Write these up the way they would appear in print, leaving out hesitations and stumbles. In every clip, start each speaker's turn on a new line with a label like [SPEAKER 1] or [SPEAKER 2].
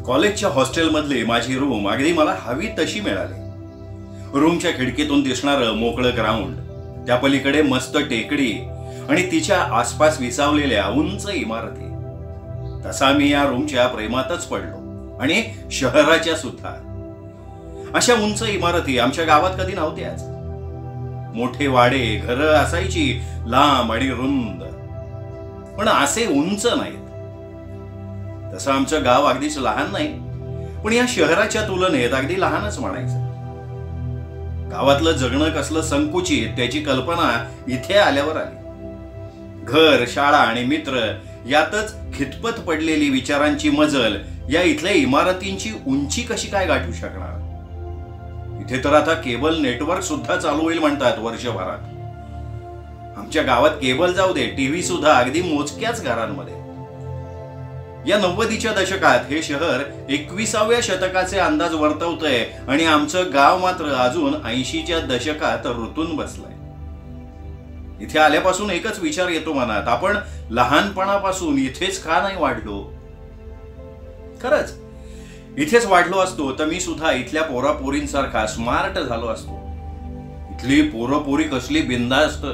[SPEAKER 1] कॉलेजच्या हॉस्टेलमधली माझी रूम अगदी मला हवी तशी मिळाली. रूमच्या खिडकीतून दिसणारं मोकळं ग्राउंड, त्या पलीकडे मस्त टेकडी आणि तिच्या आसपास विसावलेल्या उंच इमारती. तसा मी या रूमच्या प्रेमातच पडलो आणि शहराच्या सुद्धा. अशा उंच इमारती आमच्या गावात कधी नव्हत्याच. मोठे वाडे, घरं असायची लांब आणि रुंद, पण असे उंच नाहीत. तसं आमचं गाव अगदीच लहान नाही, पण या शहराच्या तुलनेत अगदी लहानच म्हणायचं. गावातलं जगणं कसलं संकुचित त्याची कल्पना इथे आल्यावर आली. घर, शाळा आणि मित्र यातच खितपत पडलेली विचारांची मजल या इथल्या इमारतींची उंची कशी काय गाठू शकणार. इथे तर आता केबल नेटवर्क सुद्धा चालू होईल म्हणतात वर्षभरात. आमच्या गावात केबल जाऊ दे, टीव्ही सुद्धा अगदी मोजक्याच घरांमध्ये. या 90च्या दशकात हे शहर 21व्या शतकाचे अंदाज वर्तवतंय आणि आमचं गाव मात्र अजून 80च्या दशकात रुतून बसलंय. इथे आल्यापासून एकच विचार येतो मनात, आपण लहानपणापासून इथेच का नाही वाढलो. खरंच इथेच वाढलो असतो तर मी सुद्धा इथल्या पोरापोरींसारखा स्मार्ट झालो असतो. इथली पोरपोरी कसली बिंदास्त,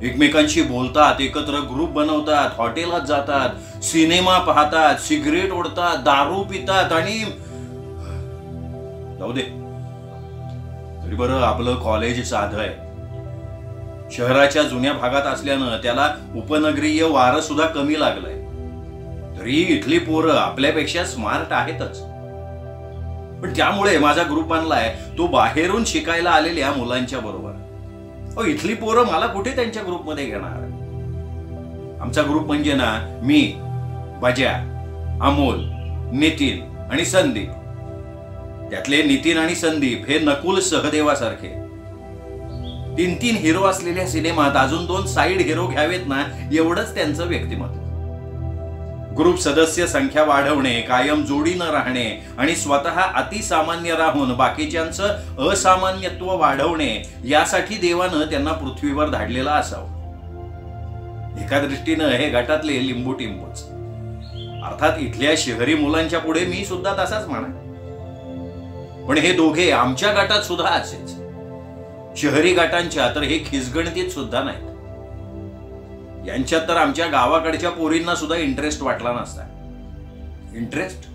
[SPEAKER 1] एकमेकांशी बोलतात, एकत्र ग्रुप बनवतात, हॉटेलात जातात, सिनेमा पाहतात, सिगरेट ओढतात, दारू पितात आणि जाऊ दे. तरी बरं आपलं कॉलेज साधं आहे. शहराच्या जुन्या भागात असल्यानं त्याला उपनगरीय वारं सुद्धा कमी लागलंय. तरी इथली पोरं आपल्यापेक्षा स्मार्ट आहेतच. पण त्यामुळे माझा ग्रुप बनलाय तो बाहेरून शिकायला आलेल्या मुलांच्या बरोबर. इथली पोरं मला कुठे त्यांच्या ग्रुपमध्ये घेणार. आमचा ग्रुप म्हणजे ना, मी, बजा, अमोल, नितीन आणि संदीप. त्यातले नितीन आणि संदीप हे नकुल सहदेवासारखे. 3 हिरो असलेल्या सिनेमात अजून 2 साईड हिरो घ्यावेत ना, एवढंच त्यांचं व्यक्तिमत्व. ग्रुप सदस्य संख्या वाढवणे, कायम जोडीनं राहणे आणि स्वतः अतिसामान्य राहून बाकीच्यांचं असामान्यत्व वाढवणे यासाठी देवानं त्यांना पृथ्वीवर धाडलेलं असावं. एका दृष्टीनं हे गटातले लिंबू टिंबूच. अर्थात इथल्या शहरी मुलांच्या पुढे मी सुद्धा तसाच म्हणा. पण हे दोघे आमच्या गटात सुद्धा असेच. शहरी गटांच्या तर हे खिसगणतीत सुद्धा नाहीत. यांच्यात तर आमच्या गावाकडच्या पोरींना सुद्धा इंटरेस्ट वाटला नसता. इंटरेस्ट?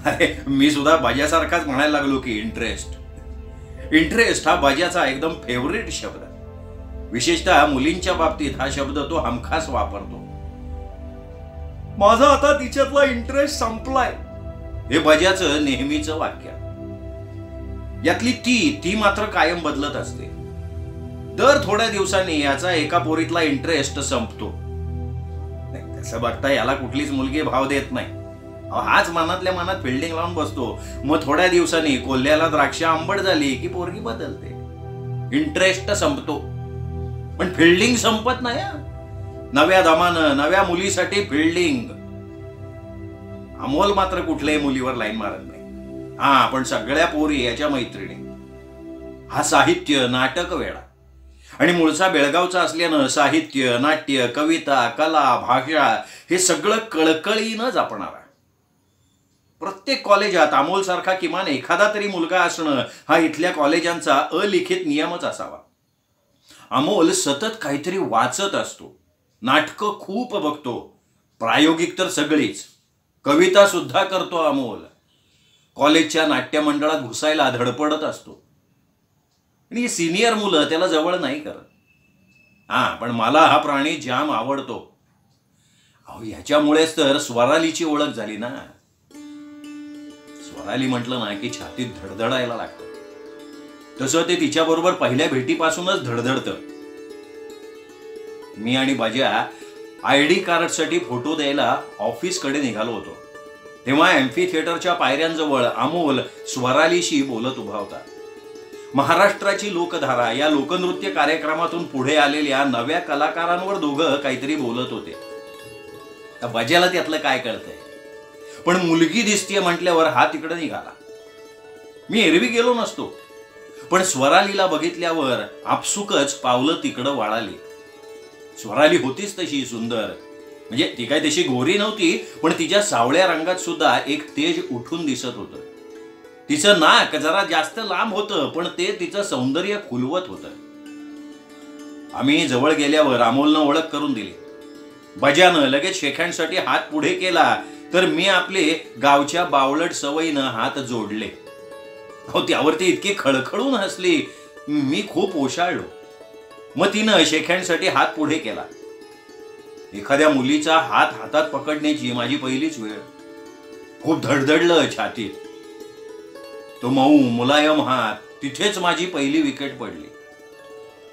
[SPEAKER 1] अरे मी सुद्धा बजासारखाच म्हणायला लागलो की इंटरेस्ट हा बजाचा एकदम फेवरेट शब्द. विशेषतः मुलींच्या बाबतीत हा शब्द तो हमखास वापरतो. माझा आता तिच्यातला इंटरेस्ट संपलाय, हे बजाचं नेहमीचं वाक्य. यातली ती मात्र कायम बदलत असते. दर थोड्या दिवसांनी याचा एका पोरीतला इंटरेस्ट संपतो. तसं बघता याला कुठलीच मुलगी भाव देत नाही. हाच मनातल्या मनात फिल्डिंग लावून बसतो. मग थोड्या दिवसांनी कोल्ह्याला द्राक्ष आंबट झाली की पोरगी बदलते. इंटरेस्ट संपतो पण फिल्डिंग संपत नाही. नव्या दमानं नव्या मुलीसाठी फिल्डिंग. अमोल मात्र कुठल्याही मुलीवर लाईन मारत नाही. पण सगळ्या पोरी याच्या मैत्रिणी. हा साहित्य नाटक वेळा आणि मूळचा बेळगावचा असल्यानं साहित्य, नाट्य, कविता, कला, भाषा हे सगळं कळकळीनं जपणारा. प्रत्येक कॉलेजात अमोल सारखा किमान एखादा तरी मुलगा असणं हा इथल्या कॉलेजांचा अलिखित नियमच असावा. अमोल सतत काहीतरी वाचत असतो, नाटकं खूप बघतो, प्रायोगिक तर सगळीच. कविता सुद्धा करतो अमोल. कॉलेजच्या नाट्य मंडळात घुसायला धडपडत असतो. आणि सिनियर मुलं त्याला जवळ नाही करत. पण मला हा प्राणी जाम आवडतो. ह्याच्यामुळेच तर स्वरालीची ओळख झाली ना. स्वराली म्हटलं ना की छातीत धडधडायला लागतं. तसं ते तिच्याबरोबर पहिल्या भेटीपासूनच धडधडतं. मी आणि बजा ID कार्डसाठी फोटो द्यायला ऑफिसकडे निघालो होतो. तेव्हा एम्फी थिएटरच्या पायऱ्यांजवळ अमोल स्वरालीशी बोलत उभा होता. महाराष्ट्राची लोकधारा या लोकनृत्य कार्यक्रमातून पुढे आलेल्या नव्या कलाकारांवर दोघं काहीतरी बोलत होते. बजाला त्यातलं काय कळतंय, पण मुलगी दिसतीये म्हटल्यावर हा तिकडे निघाला. मी एरवी गेलो नसतो, पण स्वरालीला बघितल्यावर आपसुकच पावलं तिकडं वळाली. स्वराली होतीच तशी सुंदर, म्हणजे ती काय तशी गोरी नव्हती, पण तिच्या सावळ्या रंगात सुद्धा एक तेज उठून दिसत होतं. तिचं नाक जरा जास्त लांब होतं, पण ते तिचं सौंदर्य खुलवत होतं. आम्ही जवळ गेल्यावर अमोलनं ओळख करून दिली. बजानं लगेच शेखांसाठी हात पुढे केला, तर मी आपले गावच्या बावळट सवयीनं हात जोडले. त्यावरती इतकी खळखळून हसली, मी खूप ओशाळलो. मग तिनं शेखांसाठी हात पुढे केला. एखाद्या मुलीचा हात हातात पकडण्याची माझी पहिलीच वेळ. खूप धडधडलं छातीत. तो मऊ मुलायम हात, तिथेच माझी पहिली विकेट पडली.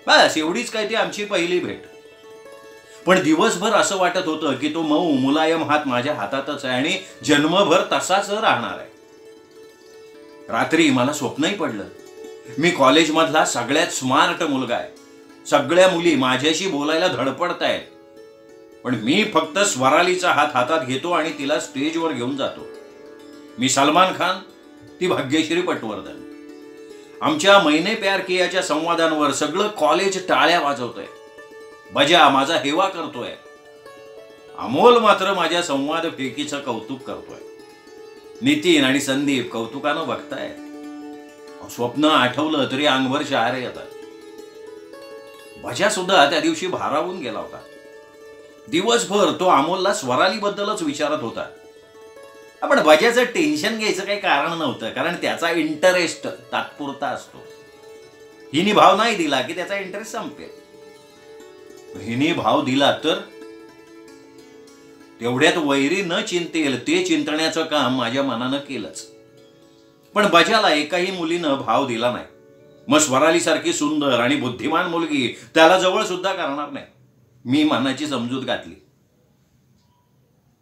[SPEAKER 1] बस एवढीच काय ती आमची पहिली भेट. पण दिवसभर असं वाटत होतं की तो मऊ मुलायम हात माझ्या हातातच आहे आणि जन्मभर तसाच राहणार आहे. रात्री मला स्वप्नही पडलं. मी कॉलेजमधला सगळ्यात स्मार्ट मुलगा आहे. सगळ्या मुली माझ्याशी बोलायला धडपडतायत, पण मी फक्त स्वरालीचा हात हातात घेतो आणि तिला स्टेजवर घेऊन जातो. मी सलमान खान, ती भाग्यश्री पटवर्धन. आमच्या मैने प्यार कियाच्या संवादांवर सगळं कॉलेज टाळ्या वाजवतंय. बजा माझा हेवा करतोय. अमोल मात्र माझ्या संवाद फेकीचं कौतुक करतोय. नितीन आणि संदीप कौतुकानं बघताय. स्वप्न आठवलं तरी अंगभर शहारे येतात. बजा सुद्धा त्या दिवशी भारावून गेला होता. दिवसभर तो अमोलला स्वराली बद्दलच विचारत होता. पण बजाचं टेन्शन घ्यायचं काही कारण नव्हतं, कारण त्याचा इंटरेस्ट तात्पुरता असतो. हिने भाव नाही दिला की त्याचा इंटरेस्ट संपेल. हिने भाव दिला तर तेवढ्यात वैरी न चिंतेल ते चिंतण्याचं काम माझ्या मनानं केलंच. पण बजाला एकाही मुलीनं भाव दिला नाही. मग स्वराली सारखी सुंदर आणि बुद्धिमान मुलगी त्याला जवळ सुद्धा करणार नाही. मी मनाची समजूत घातली.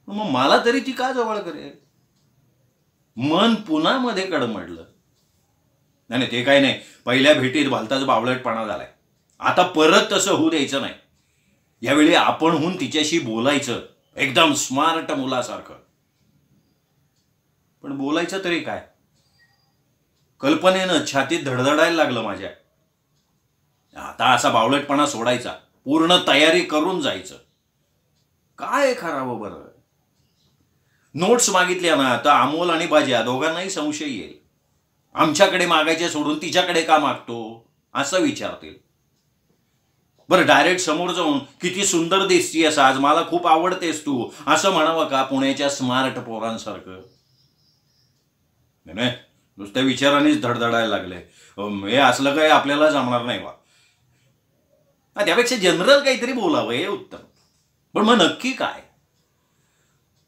[SPEAKER 1] मग मला तरी ती का जवळ करेल? मन पुन्हा मध्ये कडमडलं. नाही ते काय नाही, पहिल्या भेटीत भलताच बावळटपणा झालाय. आता परत तसं होऊ द्यायचं नाही. यावेळी आपणहून तिच्याशी बोलायचं, एकदम स्मार्ट मुलासारखं. पण बोलायचं तरी काय? कल्पनेनं छातीत धडधडायला लागलं माझ्या. आता असा बावळटपणा सोडायचा, पूर्ण तयारी करून जायचं. काय करावं बरं? नोट्स मागितल्या ना तर अमोल आणि बाजा दोघांनाही संशय येईल. आमच्याकडे मागायचे सोडून तिच्याकडे का मागतो असं विचारतील. बरं डायरेक्ट समोर जाऊन किती सुंदर दिसतीयस आज, मला खूप आवडतेस तू असं म्हणावं का पुण्याच्या स्मार्ट पोरांसारखं? नाही, नुसत्या विचारानेच धडधडायला लागले. हे असलं काय आपल्याला जमणार नाही बा. त्यापेक्षा जनरल काहीतरी बोलावं हे उत्तम. पण मग नक्की काय?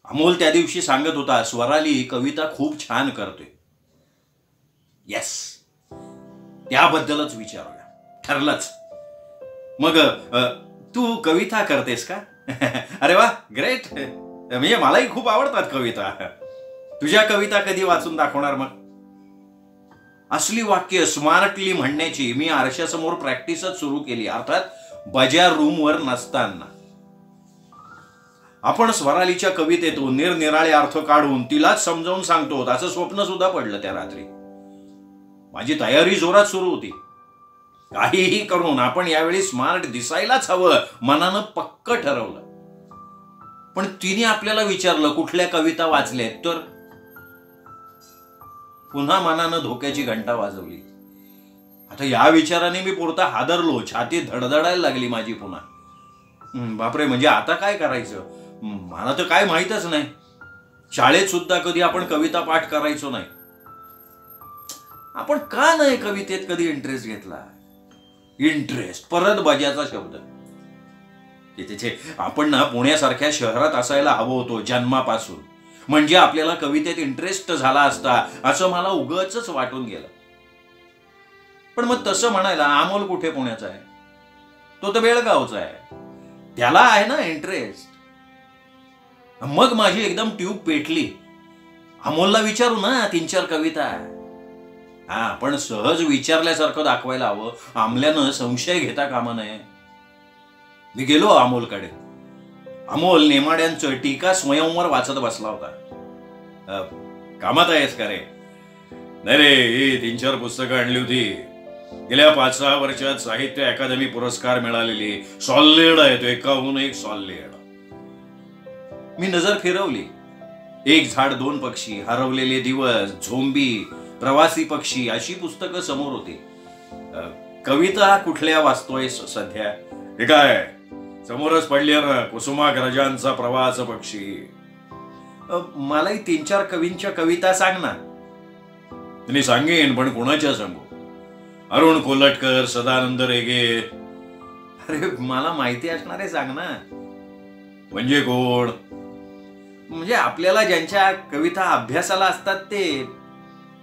[SPEAKER 1] अमोल त्या दिवशी सांगत होता स्वराली कविता खूप छान करते. येस, त्याबद्दलच विचारूया. ठरलंच. मग तू कविता करतेस का? अरे वा, ग्रेट. म्हणजे मलाही खूप आवडतात कविता. तुझ्या कविता कधी वाचून दाखवणार मग? असली वाक्य स्मार्टली म्हणण्याची मी आरशासमोर प्रॅक्टिसच सुरू केली, अर्थात बजा रूमवर नसताना. आपण स्वरालीच्या कवितेतून निरनिराळे अर्थ काढून तिलाच समजावून सांगतो असं स्वप्न सुद्धा पडलं त्या रात्री. माझी तयारी जोरात सुरू होती. काहीही करून आपण यावेळी स्मार्ट दिसायलाच हवं मनानं पक्क ठरवलं. पण तिने आपल्याला विचारलं कुठल्या कविता वाचल्यात, तर पुन्हा मनानं धोक्याची घंटा वाजवली. आता या विचाराने मी पुरता हादरलो. छाती धडधडायला लागली माझी पुन्हा. बापरे, म्हणजे आता काय करायचं? मला तर काय माहीतच नाही. शाळेत सुद्धा कधी आपण कविता पाठ करायचो नाही. आपण का नाही कवितेत कधी इंटरेस्ट घेतला? इंटरेस्ट, परत बजाचा शब्द. तिथे आपण ना पुण्यासारख्या शहरात असायला हवं होतो जन्मापासून, म्हणजे आपल्याला कवितेत इंटरेस्ट झाला असता असं मला उगाचच वाटून गेलं. पण मग तसं म्हणायला अमोल कुठे पुण्याचा आहे? तो तर बेळगावचा आहे. त्याला आहे ना इंटरेस्ट. मग माझी एकदम ट्यूब पेटली. अमोलला विचारू ना 3-4 कविता. पण सहज विचारल्यासारखं दाखवायला हवं. आमल्यानं संशय घेता कामा नये. मी गेलो अमोलकडे. अमोल नेमाड्यांचं टीका स्वयंवर वाचत बसला होता. कामात आहेस का रे? नाही रे, ही 3-4 पुस्तकं आणली होती. गेल्या 5-6 वर्षात साहित्य अकादमी पुरस्कार मिळालेली. सॉलिड आहे तो, एकाहून एक सॉलिड. मी नजर फिरवली. एक झाड दोन पक्षी, हरवलेले दिवस, झोंबी, प्रवासी पक्षी अशी पुस्तकं समोर होती. कविता कुठल्या वाचतोय सध्या? हे काय समोरच पडली ना, कुसुमाग्रजांचा प्रवास पक्षी. मलाही 3-4 कवींच्या कविता सांग ना. मी सांगेन, पण कोणाच्या सांगू? अरुण कोलटकर, सदानंद रेगे. अरे मला माहिती असणारे सांग ना. म्हणजे कोण? म्हणजे आपल्याला ज्यांच्या कविता अभ्यासाला असतात ते.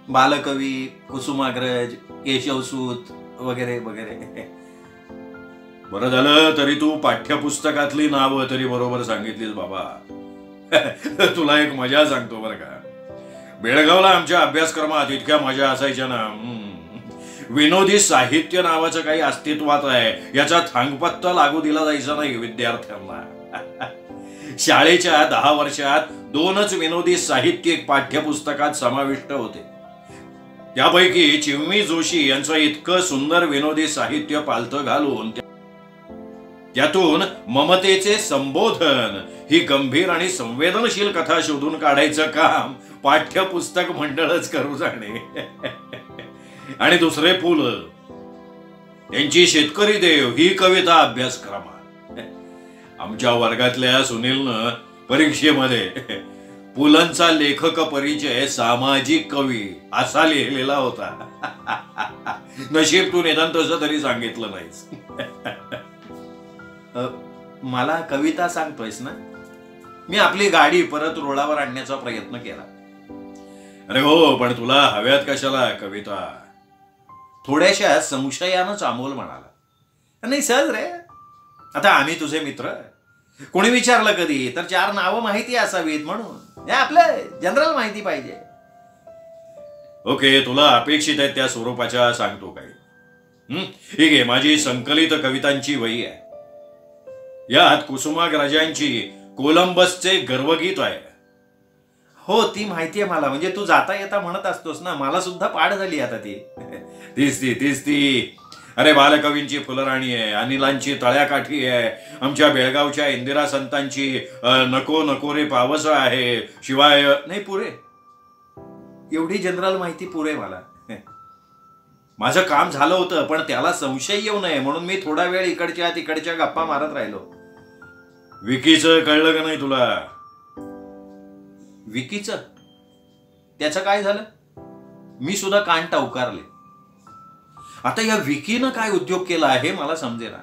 [SPEAKER 1] बालकवी, कुसुमाग्रज, केशवसूत वगैरे वगैरे. बरं झालं तरी तू पाठ्यपुस्तकातली नावं तरी बरोबर सांगितलीस बाबा. तुला एक मजा सांगतो बरं का. बेळगावला आमच्या अभ्यासक्रमात इतक्या मजा असायच्या ना. विनोदी साहित्य नावाचं काही अस्तित्वात आहे याचा थांगपत्ता लागू दिला जायचा नाही विद्यार्थ्यांना. शाळेच्या 10 वर्षात 2च विनोदी साहित्य पाठ्यपुस्तकात समाविष्ट होते. त्यापैकी चिमणी जोशी यांचं इतकं सुंदर विनोदी साहित्य पालथं घालून त्यातून ममतेचे संबोधन ही गंभीर आणि संवेदनशील कथा शोधून काढायचं काम पाठ्यपुस्तक मंडळच करू जाणे. आणि दुसरे पु ल त्यांची शेतकरी देव ही कविता अभ्यासक्रमात. आमच्या वर्गातल्या सुनीलनं परीक्षेमध्ये पुलंचा लेखक परिचय सामाजिक कवी असा लिहिलेला होता. नशीब तू निदान तसं तरी सांगितलं नाहीस. मला कविता सांगतोयस ना. मी आपली गाडी परत रुळावर आणण्याचा प्रयत्न केला. अरे हो, पण तुला हव्यात कशाला कविता? थोड्याशा संशयानंच अमोल म्हणाला. नाही सहज रे, आता आम्ही तुझे मित्र. कोणी विचारलं कधी तर 4 नावं माहिती असावीत म्हणून. हे आपलं जनरल माहिती पाहिजे. ओके, तुला अपेक्षित आहे त्या स्वरूपाच्या सांगतो काही. ठीक आहे, माझी संकलित कवितांची वही आहे. यात कुसुमाग्रजांची कोलंबसचे गर्वगीत आहे. हो, ती माहितीये मला. म्हणजे तू जाता येता म्हणत असतोस ना. मला सुद्धा पाठ झाली आता ती. तीच ती. अरे बालकवींची फुलराणी आहे, अनिलांची तळ्याकाठी आहे, आमच्या बेळगावच्या इंदिरा संतांची नको नको रे पावस आहे. शिवाय नाही पुरे. एवढी जनरल माहिती पुरे मला. माझं काम झालं होतं, पण त्याला संशय येऊ नये म्हणून मी थोडा वेळ इकडच्या तिकडच्या गप्पा मारत राहिलो. विकीचं कळलं का नाही तुला? विकीचं? त्याचं काय झालं? मी सुद्धा कान टवकारले. आता या विकीनं काय उद्योग केला आहे मला समजेना.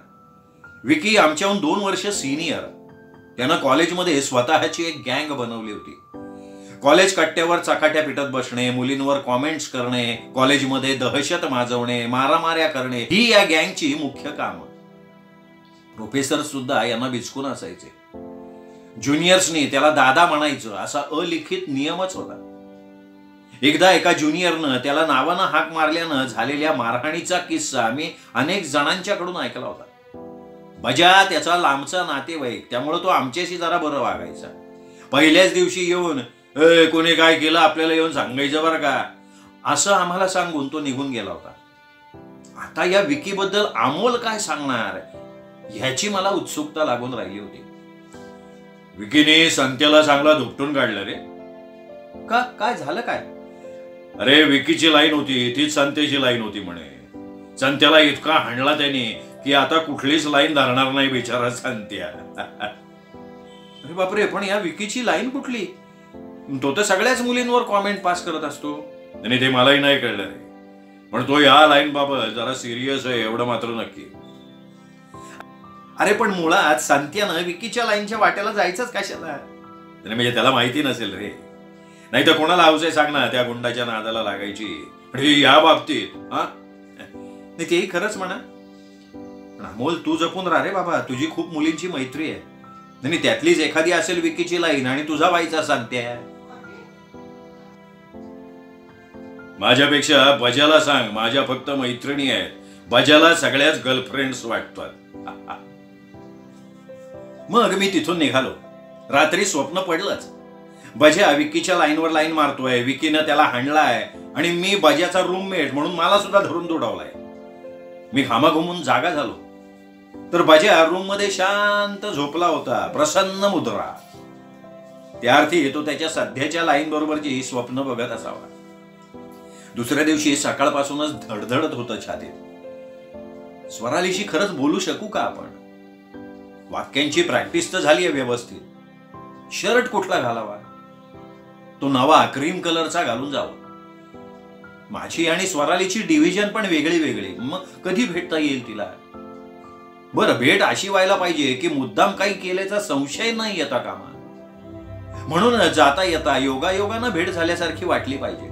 [SPEAKER 1] विकी आमच्याहून 2 वर्ष सिनियर. त्यानं कॉलेजमध्ये स्वतःची एक गँग बनवली होती. कॉलेज कट्ट्यावर चकाट्या पिटत बसणे, मुलींवर कॉमेंट्स करणे, कॉलेजमध्ये दहशत माजवणे, मारामाऱ्या करणे ही या गँगची मुख्य कामं. प्रोफेसर सुद्धा यांना बिचकून असायचे. ज्युनियर्सनी त्याला दादा म्हणायचं असा अलिखित नियमच होता. एकदा एका ज्युनियरनं त्याला नावानं हाक मारल्यानं झालेल्या मारहाणीचा किस्सा मी अनेक जणांच्याकडून ऐकला होता. बजा त्याचा लांबचा नातेवाईक, त्यामुळे तो आमच्याशी जरा बरं वागायचा. पहिल्याच दिवशी येऊन कोणी काय केलं आपल्याला येऊन सांगायचं बरं का, असं आम्हाला सांगून तो निघून गेला होता. आता या विकीबद्दल अमोल काय सांगणार ह्याची मला उत्सुकता लागून राहिली होती. विकीने संत्याला चांगला धुपटून काढलं रे. का? काय झालं काय? अरे विकीची लाईन होती तीच संत्याची लाईन होती म्हणे. संत्याला इतका हाणला त्याने की आता कुठलीच लाईन धरणार नाही बिचारा संत्या. अरे बापरे, पण या विकीची लाईन कुठली? तो तर सगळ्याच मुलींवर कॉमेंट पास करत असतो. आणि ते मलाही नाही कळलं रे. पण तो या लाईन बाबत जरा सिरियस आहे एवढं मात्र नक्की. अरे पण मुळात संत्यानं विकीच्या लाईनच्या वाट्याला जायचंच कशाला? म्हणजे त्याला माहिती नसेल रे. नाही तर कोणाला हौस आहे सांग ना त्या गुंडाच्या नादाला लागायची. म्हणजे या बाबतीत नाही तेही खरंच म्हणा. पण अमोल तू जपून राहा रे बाबा, तुझी खूप मुलींची मैत्री आहे. नाही त्यातलीच एखादी असेल विकीची लाईन आणि तुझा व्हायचा सांगत्या. माझ्यापेक्षा बजाला सांग, माझ्या फक्त मैत्रिणी आहेत. बजाला सगळ्याच गर्लफ्रेंड्स वाटतात. मग मी तिथून निघालो. रात्री स्वप्न पडलंच. बजा विकीच्या लाईनवर लाईन मारतोय, विकीनं त्याला हाणलाय आणि मी बजाचा रूममेट म्हणून मला सुद्धा धरून दुडावलाय. मी घामाघुमून जागा झालो तर बजा रूम मध्ये शांत झोपला होता, प्रसन्न मुद्रा. त्या अर्थी तो त्याच्या सध्याच्या लाईन बरोबरची स्वप्न बघत असावा. दुसऱ्या दिवशी सकाळपासूनच धडधडत होतं छातीत. स्वरालीशी खरंच बोलू शकू का आपण? वाक्यांची प्रॅक्टिस तर झाली आहे व्यवस्थित. शर्ट कुठला घालावा? तो नवा क्रीम कलरचा घालून जावा. माझी आणि स्वरालीची डिव्हिजन पण वेगळी वेगळी. मग कधी भेटता येईल तिला? बरं, भेट अशी व्हायला पाहिजे की मुद्दाम काही केल्याचा संशय नाही येता कामा. म्हणून जाता येता योगायोगानं भेट झाल्यासारखी वाटली पाहिजे.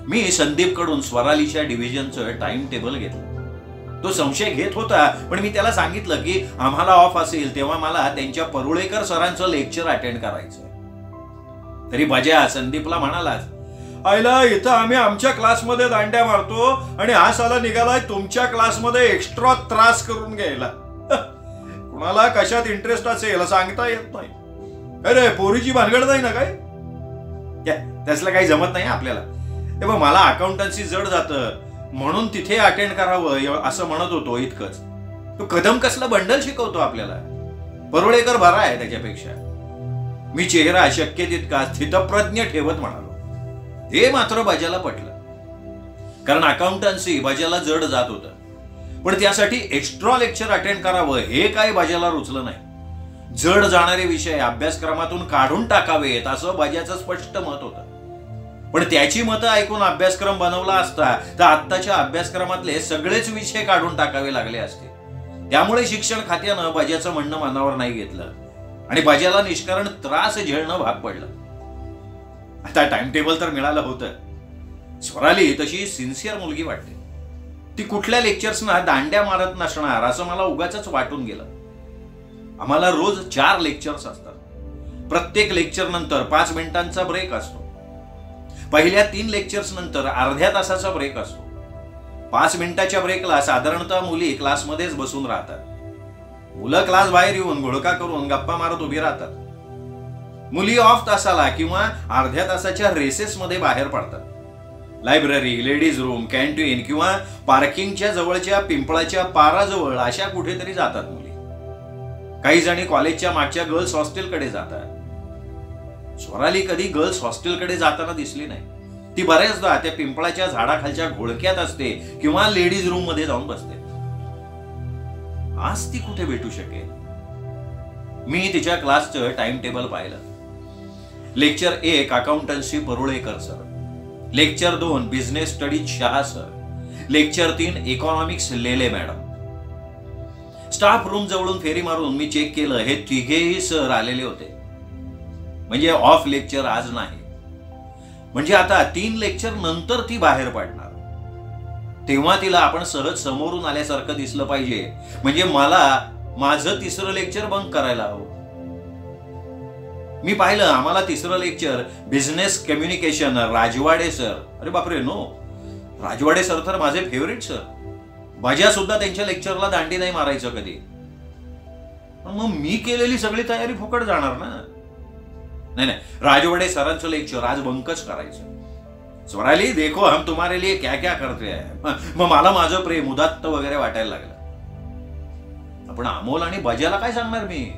[SPEAKER 1] मी संदीपकडून स्वरालीच्या डिव्हिजनचं टाइम टेबल घेतलं. तो संशय घेत होता, पण मी त्याला सांगितलं की आम्हाला ऑफ असेल तेव्हा मला त्यांच्या परुळेकर सरांचं लेक्चर अटेंड करायचं. तरी बजा संदीपला म्हणालाच, आईला इथं आम्ही आमच्या क्लासमध्ये दांड्या मारतो आणि हा साला निघालाय तुमच्या क्लासमध्ये एक्स्ट्रा त्रास करून घ्यायला. कुणाला कशात इंटरेस्ट असेल सांगता येत नाही. अरे पोरीची भानगड नाही ना काय? त्यासला काही जमत नाही आपल्याला. तेव्हा मला अकाउंटन्सी जड जातं म्हणून तिथे अटेंड करावं असं म्हणत होतो, इतकंच. तो कदम कसला बंडल शिकवतो आपल्याला. परुळेकर बरा आहे त्याच्यापेक्षा. मी चेहरा शक्य तितका स्थितप्रज्ञ ठेवत म्हणालो. हे मात्र बाजाला पटलं, कारण अकाउंटन्सी बाजाला जड जात होतं. पण त्यासाठी एक्स्ट्रा लेक्चर अटेंड करावं हे काय बाजाला रुचलं नाही. जड जाणारे विषय अभ्यासक्रमातून काढून टाकावेत असं बाजाचं स्पष्ट मत होतं. पण त्याची मतं ऐकून अभ्यासक्रम बनवला असता तर आत्ताच्या अभ्यासक्रमातले सगळेच विषय काढून टाकावे लागले असते. त्यामुळे शिक्षण खात्यानं बाजाचं म्हणणं मनावर नाही घेतलं आणि बाजाला निष्कारण त्रास झेलणं भाग पडलं. आता टाइम टेबल तर मिळालं होतं. स्वराली तशी सिन्सिअर मुलगी वाटते. ती कुठल्या लेक्चर्सना दांड्या मारत नसणार असं मला उगाचच वाटून गेलं. आम्हाला रोज 4 लेक्चर्स असतात. प्रत्येक लेक्चर नंतर 5 मिनिटांचा ब्रेक असतो. पहिल्या 3 लेक्चर्स नंतर अर्ध्या तासाचा ब्रेक असतो. 5 मिनिटाच्या ब्रेकला साधारणतः मुली क्लासमध्येच बसून राहतात. मुलं क्लास बाहेर येऊन घोळका करून गप्पा मारत उभी राहतात. मुली ऑफ तासाला किंवा अर्ध्या तासाच्या रेसेसमध्ये बाहेर पडतात. लायब्ररी, लेडीज रूम, कॅन्टीन किंवा पार्किंगच्या जवळच्या पिंपळाच्या पाराजवळ अशा कुठेतरी जातात मुली. काही जणी कॉलेजच्या मागच्या गर्ल्स हॉस्टेलकडे जातात. स्वराली कधी गर्ल्स हॉस्टेलकडे जाताना दिसली नाही. ती बऱ्याचदा त्या पिंपळाच्या झाडाखालच्या घोळक्यात असते किंवा लेडीज रूम मध्ये जाऊन बसते. आज ती कुठे भेटू शकेल? मी तिच्या क्लासचं टाइम टेबल पाहिलं. Lecture 1 accountancy Parulekar sir, lecture 2 business studies Shah sir, lecture 3 economics Lele madam. Staff room जवळून फेरी मारून मी चेक केलं, हे तिघेही सर आलेले होते. म्हणजे ऑफ लेक्चर आज नाही. म्हणजे आता 3 लेक्चर नंतर ती बाहेर पडणार. तेव्हा तिला आपण सहज समोरून आल्यासारखं दिसलं पाहिजे. म्हणजे मला माझं 3रं लेक्चर बंक करायला हवं. मी पाहिलं, आम्हाला 3रं लेक्चर बिझनेस कम्युनिकेशन राजवाडे सर. अरे बापरे, नो, राजवाडे सर तर माझे फेवरेट सर. बाजा सुद्धा त्यांच्या लेक्चरला दांडी नाही मारायचं कधी. मग मी केलेली सगळी तयारी फुकट जाणार ना. नाही, राजवाडे सरांचं लेक्चर आज बंकच करायचं. स्वराली, देखो हम तुम्हारे लिए क्या क्या करते हैं. मग मला माझं प्रेम उदात्त वगैरे वाटायला लागलं. आपण अमोल आणि बजाला काय सांगणार मी?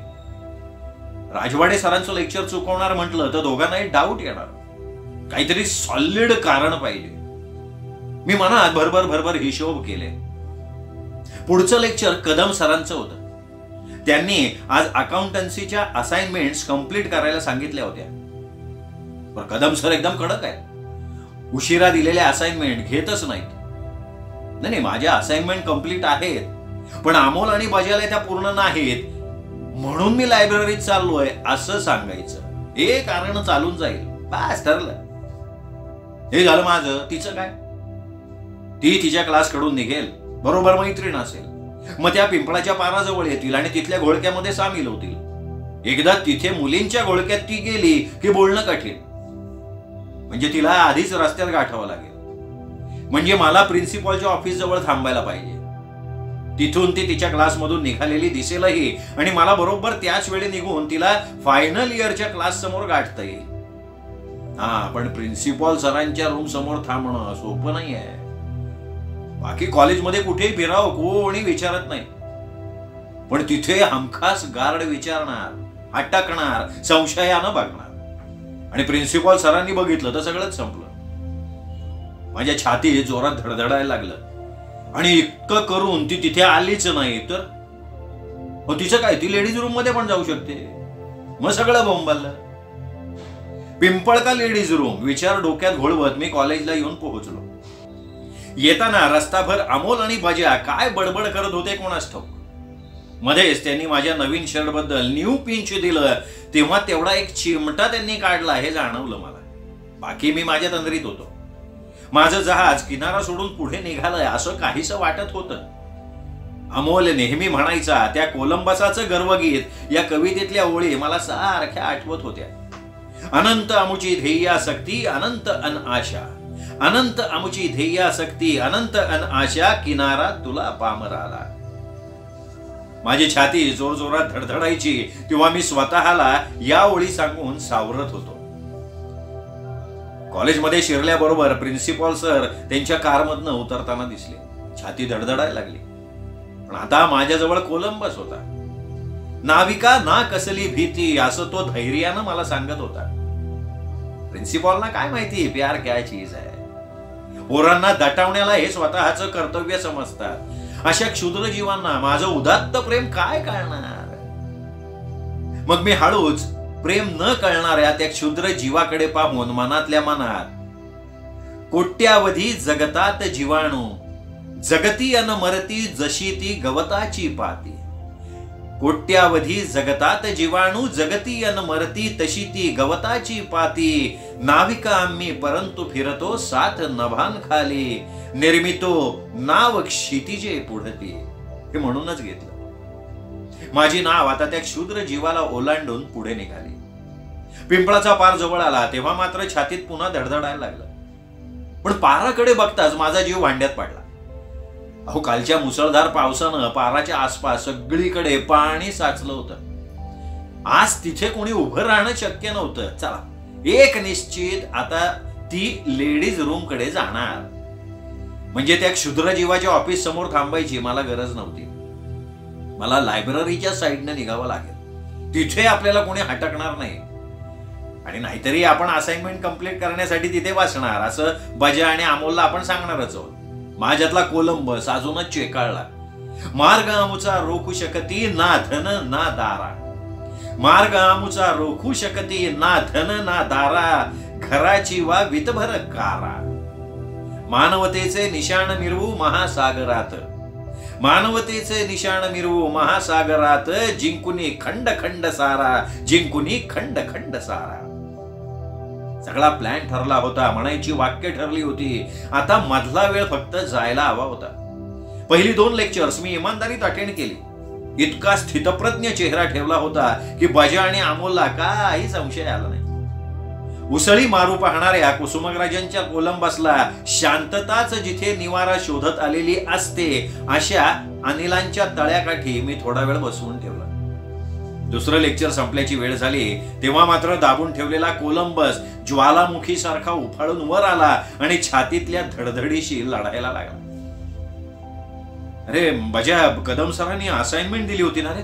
[SPEAKER 1] राजवाडे सरांचं लेक्चर चुकवणार म्हटलं तर दोघांनाही डाऊट येणार. काहीतरी सॉलिड कारण पाहिजे. मी मनात भरभर हिशोब केले. पुढचं लेक्चर कदम सरांचं होतं. त्यांनी आज अकाउंटन्सीच्या असाइनमेंट्स कंप्लीट करायला सांगितल्या होत्या. पण कदम सर एकदम कडक आहे. उशिरा दिलेल्या असाइनमेंट घेतच नाहीत. नाही, माझ्या असाइनमेंट कंप्लीट आहेत, पण अमोल आणि बजाला त्या पूर्ण नाहीत म्हणून मी लायब्ररीत चाललोय असं सांगायचं. हे कारण चालून जाईल. बस ठरलं. हे झालं माझं. तिचं काय? ती तिच्या क्लासकडून निघेल, बरोबर मैत्रीण असेल, मग त्या पिंपळाच्या पाराजवळ येतील आणि तिथल्या घोळक्यामध्ये सामील होतील. एकदा तिथे मुलींच्या घोळक्यात ती गेली की बोलणं कठीण. म्हणजे तिला आधीच रस्त्यात गाठावं लागेल. म्हणजे मला प्रिन्सिपॉलच्या ऑफिस जवळ थांबायला पाहिजे. तिथून ती तिच्या क्लासमधून निघालेली दिसेलही आणि मला बरोबर त्याच वेळी निघून तिला फायनल इयरच्या क्लास समोर गाठता येईल. पण प्रिन्सिपॉल सरांच्या रूम समोर थांबणं सोपं नाही आहे. बाकी कॉलेजमध्ये कुठेही फिरावं कोणी विचारत नाही, पण तिथे हमखास गार्ड विचारणार, अटकणार, संशयानं बघणार. आणि प्रिन्सिपॉल सरांनी बघितलं तर सगळंच संपलं. माझ्या छातीत जोरात धडधडायला लागलं. आणि इतकं करून ती तिथे आलीच नाही तर तिचं काय, ती लेडीज रूम मध्ये पण जाऊ शकते. मग सगळं बोंबाललं. पिंपळका लेडीज रूम विचार डोक्यात घोळवत मी कॉलेजला येऊन पोहोचलो. येताना रस्ताभर अमोल आणि बजा काय बडबड करत होते कोणास ठाऊक. मध्येच त्यांनी माझ्या नवीन शर्ट बद्दल न्यू पिंच दिलं तेव्हा तेवढा एक चिमटा त्यांनी काढला हे जाणवलं मला. बाकी मी माझ्या तंद्रीत होतो. माझं जहाज किनारा सोडून पुढे निघालंय असं काहीसं वाटत होतं. अमोल नेहमी म्हणायचा त्या कोलंबसाचं गर्वगीत या कवितेतल्या ओळी मला सारख्या आठवत होत्या. अनंत अमुची ध्येयासक्ती अनंत अन आशा, अनंत अमुची ध्येयासक्ती अनंत अन आशा, किनारा तुला पामराला. माझी छाती जोरजोरात धडधडायची तेव्हा मी स्वतःला या ओळी सांगून सावरत होतो. कॉलेजमध्ये शिरल्याबरोबर प्रिन्सिपॉल सर त्यांच्या कारमधनं उतरताना दिसले. छाती धडधडायला लागली. पण आता माझ्याजवळ कोलंबस होता. नाविका ना कसली भीती असं तो धैर्यानं मला सांगत होता. प्रिन्सिपॉलना काय माहिती प्यार क्या चीज आहे. पोरांना दटावण्याला हे स्वतःचं कर्तव्य समजतात. अशा क्षुद्र जीवांना माझं उदात्त प्रेम काय कळणार. मग मी हळूच प्रेम न कळणाऱ्या त्या क्षुद्र जीवाकडे पाहून मनातल्या मनात, कोट्यावधी जगतात जीवाणू, जगती अन मरती जशी ती गवताची पाती. कोट्यावधी जगतात जीवाणू, जगती अन मरती तशी ती गवताची पाती. नाविका आम्ही परंतु फिरतो सात नभान खाली, निर्मितो नाव क्षितिजे पुढती. हे म्हणूनच घेतलं. माझी नाव आता त्या क्षुद्र जीवाला ओलांडून पुढे निघाली. पिंपळाचा पार जवळ आला तेव्हा मात्र छातीत पुन्हा धडधडायला लागलं. पण पाराकडे बघताच माझा जीव भांड्यात पडला. अहो, कालच्या मुसळधार पावसानं पाराच्या आसपास सगळीकडे पाणी साचलं होतं. आज तिथे कोणी उभं राहणं शक्य नव्हतं. चला, एक निश्चित, आता ती लेडीज रूम कडे जाणार. म्हणजे त्या क्षुद्र जीवाच्या ऑफिस समोर थांबायची मला गरज नव्हती. मला लायब्ररीच्या साईडने निघावं लागेल. तिथे आपल्याला कोणी हटकणार नाही. आणि नाहीतरी आपण असाइनमेंट कंप्लीट करण्यासाठी तिथे वाचणार असं बजा आणि अमोलला आपण सांगणारच आहोत. माझ्यातला कोलंबस अजूनच चेकाळला. मार्ग आमुचा रोखू शकती ना धन ना दारा, मार्ग आमुचा रोखू शकती ना धन ना दारा, घराची वा वितभर कारा. मानवतेचे निशाण मिरवू महासागरात, मानवतेचे निशाण मिरवू महासागरात, जिंकुनी खंड खंड सारा, जिंकुनी खंड खंड सारा. सगळा प्लॅन ठरला होता, म्हणायची वाक्य ठरली होती. आता मधला वेळ फक्त जायला हवा होता. पहिली 2 लेक्चर्स मी इमानदारीत अटेंड केली. इतका स्थितप्रज्ञ चेहरा ठेवला होता की बजा आणि अमोलला काही संशय आला नाही. उसळी मारू पाहणाऱ्या कुसुमग्राजांच्या कोलंबसला शांतताच जिथे निवारा शोधत आलेली असते अशा अनिलांच्या तळ्याकाठी मी थोडा वेळ बसवून ठेवला. दुसरं लेक्चर संपल्याची वेळ झाली तेव्हा मात्र दाबून ठेवलेला कोलंबस ज्वालामुखी सारखा उफाळून वर आला आणि छातीतल्या धडधडीशी लढायला लागला. अरे बजा, कदम सरांनी असाइनमेंट दिली होती ना रे.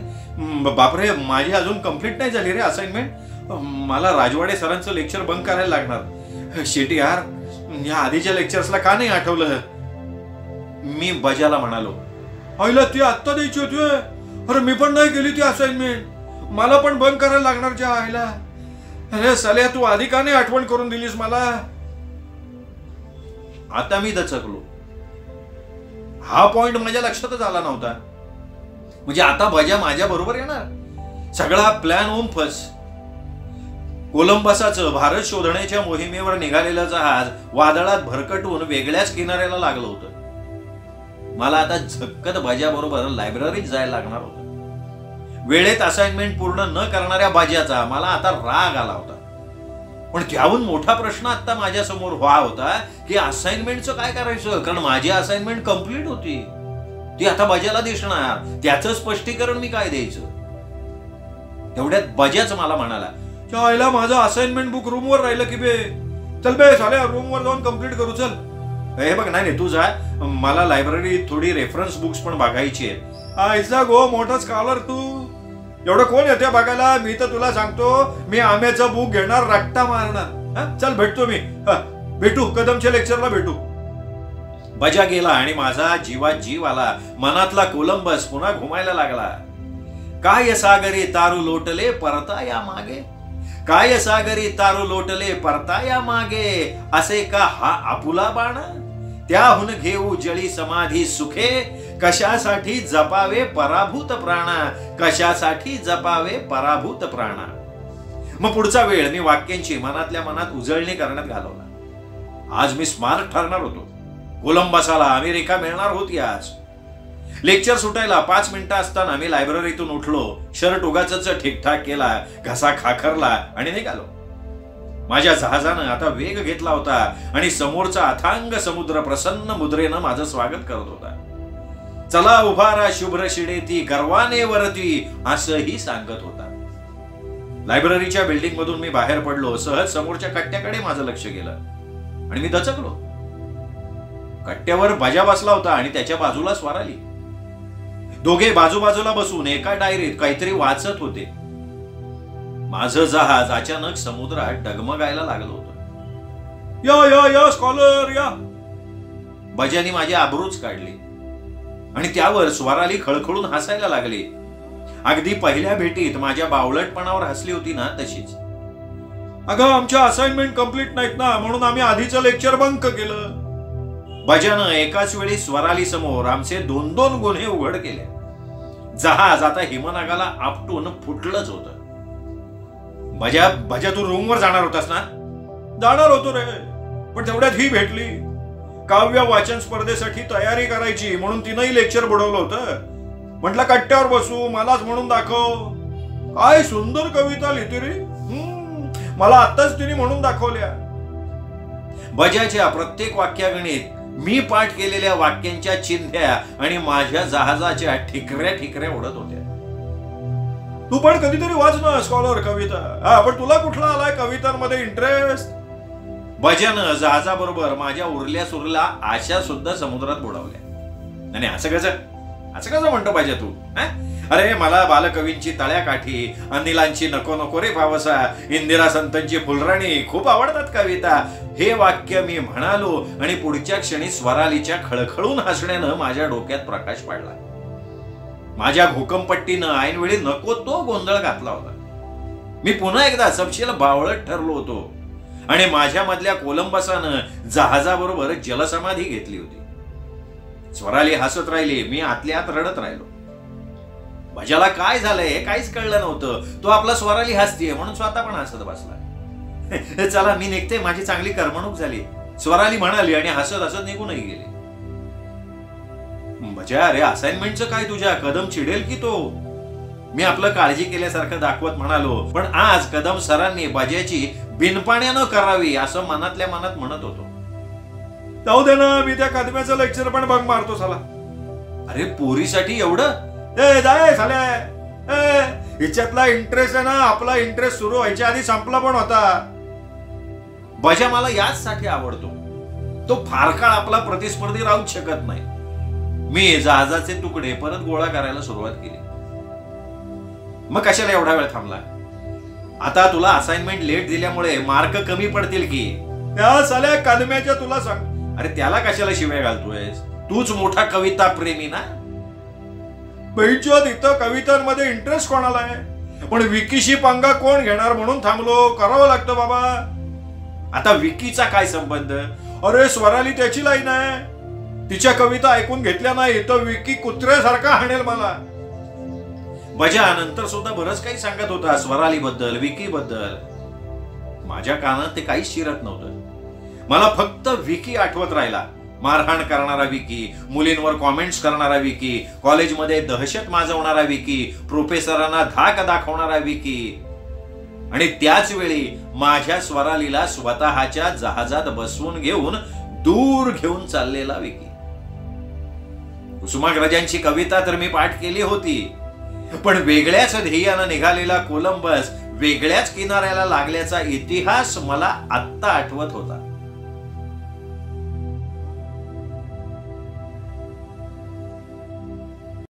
[SPEAKER 1] बापरे, माझी अजून कंप्लीट नाही झाली रे असाइनमेंट. मला राजवाडे सरांचं लेक्चर बंक करायला लागणार. शेट यार, या आधीच्या लेक्चर्सला का नाही आठवलं. मी बजाला म्हणालो, आईला ती आत्ता द्यायची होती. अरे मी पण नाही केली ती असाइनमेंट. मला पण बंक करायला लागणार ज्या आईला. अरे साल्या, तू आधी का नाही आठवण करून दिलीस मला. आता मी दचकलो. हा पॉइंट माझ्या लक्षातच आला नव्हता. म्हणजे आता बजा माझ्या बरोबर येणार. सगळा प्लॅन होऊन फस. कोलंबसाचं भारत शोधण्याच्या मोहिमेवर निघालेलं जहाज वादळात भरकटून वेगळ्याच किनाऱ्याला लागलं होतं. मला आता झक्कत बजा बरोबर लायब्ररीत जायला लागणार होतं. वेळेत असाइनमेंट पूर्ण न करणाऱ्या बाज्याचा मला आता राग आला होता. पण त्याहून मोठा प्रश्न आता माझ्या समोर होता की असाइनमेंटचं काय करायचं. कारण माझी असाइनमेंट कंप्लीट होती. ती आता बजाला दिसणार. त्याचं स्पष्टीकरण मी काय द्यायचं. तेवढ्यात बजाच मला म्हणाला, चायला माझं असाइनमेंट बुक रूमवर राहिलं की बे. चल बे साल्या, रूमवर जाऊन कंप्लीट करू चल. हे बघ, नाही तू जा. मला लायब्ररीत थोडी रेफरन्स बुक्स पण बघायची आहेत. ऐसा गो मोठा स्कॉलर तू.
[SPEAKER 2] एवढं कोण येते बघायला? मी तर तुला सांगतो, मी आंब्याचं बुक घेणार, रट्टा मारणार. चल भेटतो मी. भेटू, कदमच्या लेक्चरला भेटू.
[SPEAKER 1] बजा गेला आणि माझा जीवात जीव आला. मनातला कोलंबस पुन्हा घुमायला लागला. काय सागरी तारू लोटले परताया मागे, काय सागरी तारू लोटले परताया मागे, असे का हा आपुला बाण, त्याहून घेऊ जळी समाधी सुखे, कशासाठी जपावे पराभूत प्राणा, कशासाठी जपावे पराभूत प्राणा. मग पुढचा वेळ मी वाक्यांची मनातल्या मनात उजळणी करण्यात घालवला. आज मी स्मार्ट ठरणार होतो. कोलंबसाला अमेरिका मिळणार होती. आज लेक्चर सुटायला 5 मिनिटं असताना मी लायब्ररीतून उठलो, शर्ट उगाचच ठीकठाक केला, घसा खाखरला आणि निघालो. माझ्या जहाजानं आता वेग घेतला होता आणि समोरचा अथांग समुद्र प्रसन्न मुद्रेनं माझं स्वागत करत होता. चला उभारा शुभ्र शिडेती गर्वाने वरती, असंही सांगत होता. लायब्ररीच्या बिल्डिंग मधून मी बाहेर पडलो. सहज समोरच्या कट्ट्याकडे माझं लक्ष गेलं आणि मी दचकलो. कट्ट्यावर बजा बसला होता आणि त्याच्या बाजूला स्वाराली. दोघे बाजूबाजूला बसून एका डायरीत काहीतरी वाचत होते. माझं जहाज अचानक समुद्रात डगमगायला लागलं होतं.
[SPEAKER 2] या या या स्कॉलर या.
[SPEAKER 1] बजानी माझी आबरूच काढली आणि त्यावर स्वाराली खळखळून हसायला लागली. अगदी पहिल्या भेटीत माझ्या बावळटपणावर हसली होती ना तशीच.
[SPEAKER 2] अगं, आमच्या असाइनमेंट कंप्लीट नाहीत ना, म्हणून आम्ही आधीचं लेक्चर बंक केलं.
[SPEAKER 1] बजानं एकाच वेळी स्वराली समोर आमचे 2-2 गुन्हे उघड केले. जहाज आता हिमनगाला आपटून फुटलंच होतं. बजा तू रूमवर जाणार होतास ना?
[SPEAKER 2] जाणार होतो रे, पण तेवढ्यात ही भेटली. काव्य वाचन स्पर्धेसाठी तयारी करायची म्हणून तिनंही लेक्चर बुडवलं होतं. म्हटलं कट्ट्यावर बसू, मलाच म्हणून दाखव. काय सुंदर कविता लिहिते रे. मला आत्ताच तिने म्हणून दाखवल्या.
[SPEAKER 1] बजाच्या प्रत्येक वाक्यागणित मी पाठ केलेल्या वाक्यांच्या चिंध्या आणि माझ्या जहाजाच्या ठिकऱ्या ठिकऱ्या उडत होत्या.
[SPEAKER 2] तू पण कधीतरी वाच ना स्कॉलर कविता. पण तुला कुठला आलाय कवितांमध्ये इंटरेस्ट?
[SPEAKER 1] बजानं जहाजाबरोबर माझ्या उरल्या सुरल्या आशा सुद्धा समुद्रात बुडवल्या. आणि असं कसं म्हणतो बजा तू? अरे, मला बालकवींची तळ्याकाठी, अनिलांची नको नको रे पावसा, इंदिरा संतांची फुलराणी खूप आवडतात कविता. हे वाक्य मी म्हणालो आणि पुढच्या क्षणी स्वरालीच्या खळखळून हसण्यानं माझ्या डोक्यात प्रकाश पडला. माझ्या भूकंपट्टीनं ऐनवेळी नको तो गोंधळ घातला होता. मी पुन्हा एकदा सपशेल बावळट ठरलो होतो आणि माझ्या मधल्या कोलंबसानं जहाजाबरोबर जलसमाधी घेतली होती. स्वराली हसत राहिली, मी आतल्या आत रडत राहिलो. बजाला काय झालंय हे काहीच कळलं नव्हतं. तो आपला स्वराली हसतीये म्हणून स्वतः पण हसत बसला. चला मी निघते, माझी चांगली करमणूक झाली, स्वराली म्हणाली आणि हसत हसत निघूनही गेली. बजा, अरे असाइनमेंटचं काय तुझ्या? कदम चिडेल की तो. मी आपलं काळजी केल्यासारखं दाखवत म्हणालो. पण आज कदम सरांनी बजाची बिनपाण्यानं करावी असं मनातल्या मनात म्हणत होतो.
[SPEAKER 2] जाऊ दे ना, मी त्या कदम्याचं लेक्चर पण बंक मारतो साला.
[SPEAKER 1] अरे, पोरीसाठी एवढं?
[SPEAKER 2] जाय साले. हिच्यातला इंटरेस्ट आहे ना, आपला इंटरेस्ट सुरू व्हायच्या आधी संपला पण होता.
[SPEAKER 1] बजा मला याचसाठी आवडतो. तो फार काळ आपला प्रतिस्पर्धी राहूच शकत नाही. मी जहाजाचे तुकडे परत गोळा करायला सुरुवात केली. मग कशाला एवढा वेळ थांबला? आता तुला असाइनमेंट लेट दिल्यामुळे मार्क कमी पडतील की?
[SPEAKER 2] त्या साल्या कदम्याच्या तुला सांग.
[SPEAKER 1] अरे, त्याला कशाला शिव्या घालतोयस? तूच मोठा कविता प्रेमी ना.
[SPEAKER 2] इथं कवितांमध्ये इंटरेस्ट कोणाला आहे? पण विकीशी पंगा कोण घेणार म्हणून थांबलो. करावं लागतं बाबा.
[SPEAKER 1] आता विकीचा काय संबंध?
[SPEAKER 2] अरे, स्वराली त्याची लाईन आहे. तिच्या कविता ऐकून घेतल्या नाही तर विकी कुत्र्यासारखा हाणेल मला.
[SPEAKER 1] बजा नंतर सुद्धा बरंच काही सांगत होता स्वराली बद्दल, विकी बद्दल. माझ्या कानात ते काहीच शिरत नव्हतं. मला फक्त विकी आठवत राहिला. मारहाण करणारा विकी, मुलींवर कॉमेंट्स करणारा विकी, कॉलेजमध्ये दहशत माजवणारा विकी, प्रोफेसरांना धाक दाखवणारा विकी आणि त्याच वेळी माझ्या स्वरालीला स्वतःच्या जहाजात बसवून घेऊन दूर घेऊन चाललेला विकी. कुसुमाग्रजांची कविता तर मी पाठ केली होती, पण वेगळ्याच ध्येयानं निघालेला कोलंबस वेगळ्याच किनाऱ्याला लागल्याचा इतिहास मला आत्ता आठवत होता.